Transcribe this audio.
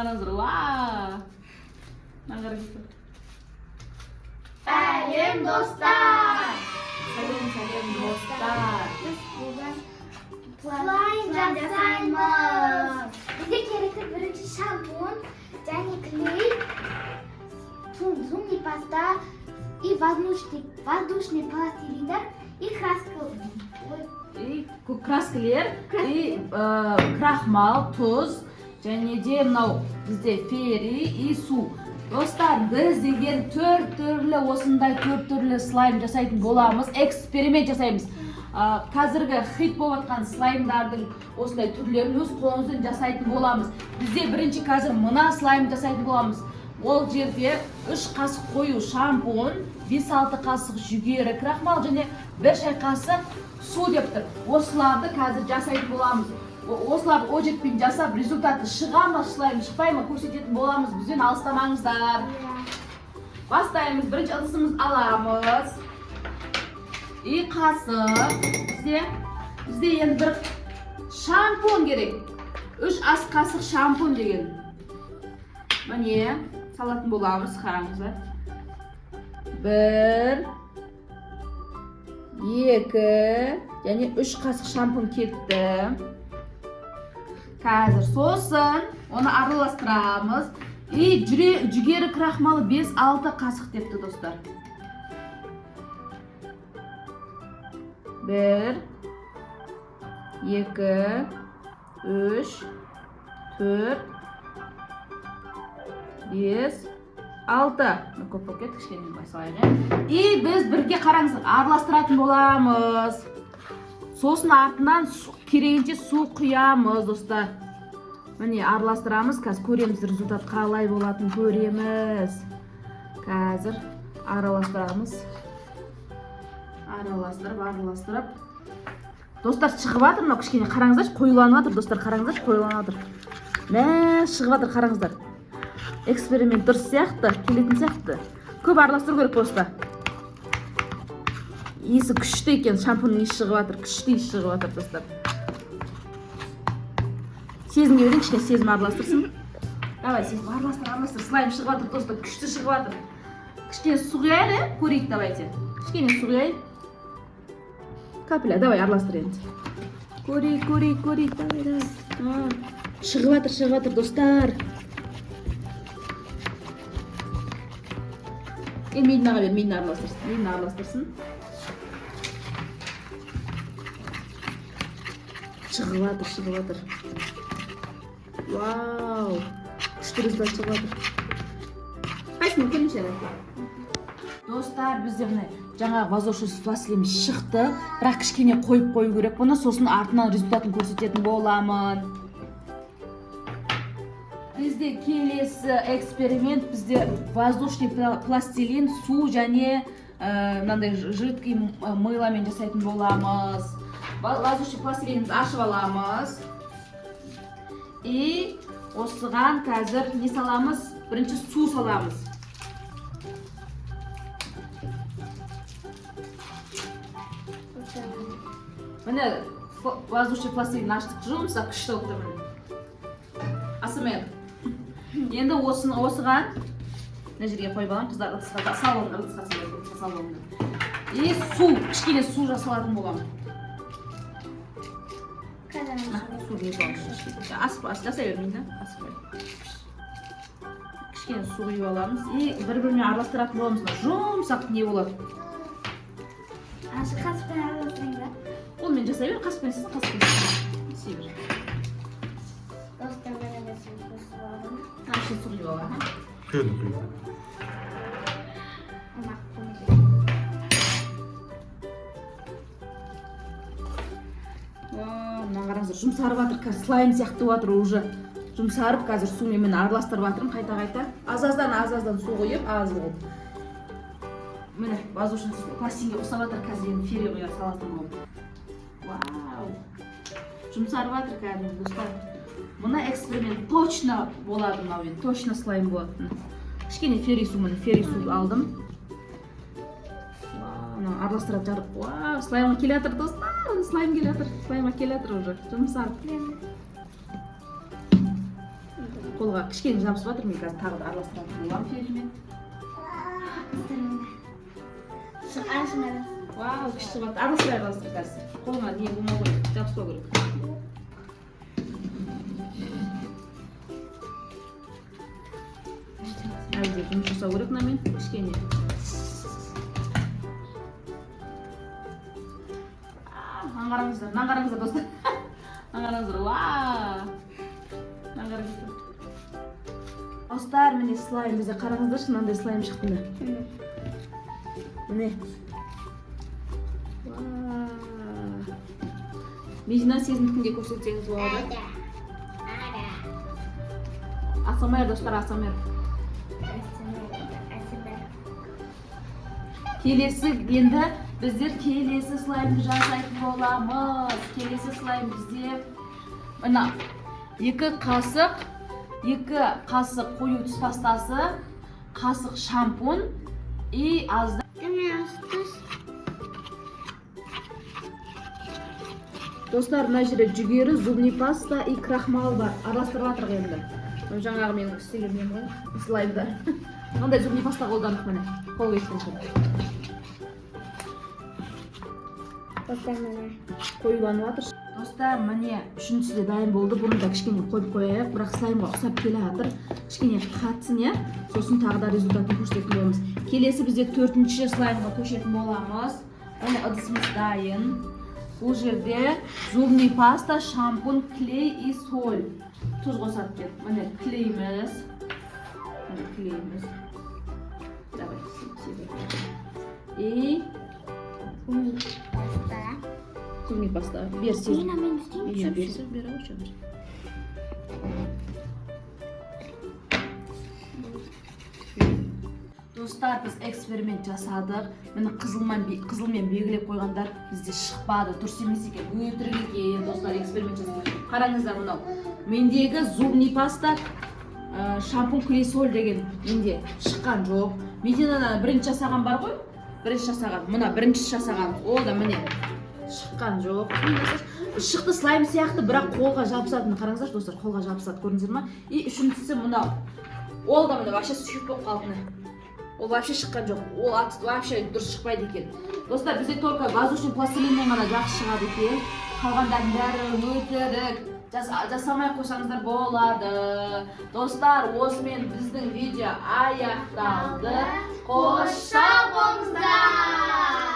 Сәлем достар! Сәлем достар! Біз бүгін слайм жасаймыз. Бізге керекті бірінші шампунь, және клей, зумный паста и воздушный пластилиндер и краска. И краскалер, и крахмал, тұз, және де мынау бізде фери и су. Достар, біз деген 4 түрлі осындай 4 түрлі слайм жасайтын боламыз, эксперимент жасаймыз. Қазіргі хит болып жатқан слаймдардың осындай түрлерін өз қолымызбен жасайтын боламыз. Бізде бірінші қазір мына слайм жасайтын боламыз. Ол жерде 3 қасық қою шампунь, 5-6 қасық жүгері крахмал және 1 шай қасық су деп тұр. Осыларды қазір жасайтын боламыз. Осыларды о жетпен жасап, результаты шыға ма, слайм шықпай ма көрсететін боламыз. Бізбен алыстамаңыздар. Бастаймыз. Бірінші ыдысымыз аламыз. И қасық. Бізде енді бір шампунь керек. 3 ас қасық шампунь деген. Міне, салатын боламыз, қараңыздар. 1, 2, және 3 қасық шампунь кетті. Қазір сосын оны араластырамыз. И жүгері крахмалы 5-6 қасық депті достар. 1, 2, 3, 4, 5, 6. Көп пакет кішкене басылайық. И біз бірге қараңыз, араластыратын боламыз. Сосын артынан керегінше су құямыз, достар. Міне араластырамыз, қазір көреміз, результат қалай болатын көреміз. Қазір араластырамыз. Араластырып. Достар, шығып жатыр, мынау кішкене қараңыздар, қоюланып жатыр, достар, қараңыздар, қоюланып жатыр. Мә, шығып жатыр, қараңыздар. Эксперимент дұрыс сияқты, келетін сияқты. Көп араластыру керек просто. Иісі күшті екен, шампуньның иісі шығып жатыр, күшті иісі шығып жатыр, достар. Сезімге берейін, кішкене сезім араластырсын. Давай, сезім араластыр, слайм шығып жатыр, достар, күшті шығып жатыр. Кішкене су құяйын, көрейік, давайте. Кішкене су құяйын. Капля, давай, араластыр енді. Көрейік, давай. Шығып жатыр, достар. Мейдін аға бер, мейдін араластырсын. Шығып жатыр. Вау! Күшті результат шығып жатыр. Қайсың көмешер әке? Достар, бізде жаңа воздушный пластилин шықты, бірақ кішкене қойып қою керек бұны, сосын артынан результатын көрсететін боламын. Бізде келесі эксперимент, бізде воздушный пластилин, су және мынандай жидкий мыламен жасайтын боламыз. Воздушный пластилинімізді ашып аламыз. И осыған қазір не саламыз? Бірінші су саламыз. Міне воздушный пластилин аштық, жұмсақ күшті болып тұр міне. Асымен. Енді осыған мына жерге қойып аламын, қыздар ыдысқа салып. И су, кішкене су жасалатын боламын. Асып жасай бермейді, асып. Кішкене су құйып аламыз. И бір-бірімен араластыратын боламыз. Жұмсақ не болады? Қаспен араластырайын ба? Қолмен жасай бер, қаспен сей бер. Достар, мен де су қосып аламын. Су құйып аламын. Құйды. Мына қараңыздар, жұмсарып жатыр, қазір слайм сияқты жатыр уже. Жұмсарып, қазір сумен мен араластырып жатырмын, қайта. Аз-аздан су қойып, аз болып. Міне, воздушный пластилинге ұстап жатыр, қазір енді фери құя салатын болып. Вау! Жұмсарып жатыр қазір, достар. Мына эксперимент точно болады, мынау енді, точно слайм болады. Кішкене фери су алдым. Араластырып жатыр. Вау, слаймға келе жатыр, достар. Слайм келе жатыр, слаймға келе жатыр уже. Жұмсарып. қолға кішкене жабысып жатыр. Мен қазір тағы да араластыратын боламын феримен. Вау, күшті шығып жатыр. Араластыра қазір. Қолыңа не болмау керек, жабыспау керек. Әлде жұмыс жасау керек мынамен кішкене. Аңғарыңыздар достар. Аңғарыңыздар. Вау! Аңғарыңыздар. Достар, міне слайм бізде қараңыздаршы, мынандай слайм шықты міне. Міне. Медина сезімдікінде көрсетсеңіз болады. Асамайыр достар, асамайыр. Келесі енді біздер келесі слаймды жасайтын боламыз. Келесі слайм бізде мына 2 қасық қою түс пастасы, қасық шампунь и аздап достар, мына жерде жүгері, зубный паста и крахмал бар. Араластырып жатырық енді. Жаңағы менің істегенім ғой, слаймда. Мындай зубный паста қолдандық міне. Қол кеткен. Қоюланып жатыр. Достар, міне үшіншісі де дайын болды. Бұны да кішкене қойып қояйық, бірақ слаймға ұқсап келе жатыр. Кішкене қатсын, иә. Сосын тағы да результатын көрсететін боламыз. Келесі бізде 4-ші слаймға көшетін боламыз. Міне ыдысымыз дайын. Бұл жерде зубный паста, шампунь, клей и соль. Тұз қосады деп. Міне клейміз. Давай, и зубный паста. Берсіз. Берсіз, бері өшеміз. Достар, біз эксперимент жасадық. Мені қызылмен белгілеп қойғандар бізде шықпады. Дұрыс емес екен. Өтірік екен, достар, эксперимент жасадық. Қараңыздар мынау. Мендегі зубный паста, шампунь, клей, соль деген менде шыққан жоқ. Мединаны бірінші жасаған бар ғой? Бірінші жасаған. Мына бірінші жасаған. Ол да міне шыққан жоқ. Шықты слайм сияқты, бірақ қолға жабысатын. Қараңыздар, достар, қолға жабысады. Көрдіңіздер ма? И үшіншісі мынау. Ол да міне вообще сүйіп болып қалды. Ол вообще шыққан жоқ. Ол вообще дұрыс шықпайды екен. Достар, бізде только воздушный пластилинмен ғана жақсы шығады екен. Қалғандардың бәрі өтірік. Жасамай қойсаңыздар болады. Достар, осымен біздің видео аяқталды. Қош сау болыңыздар!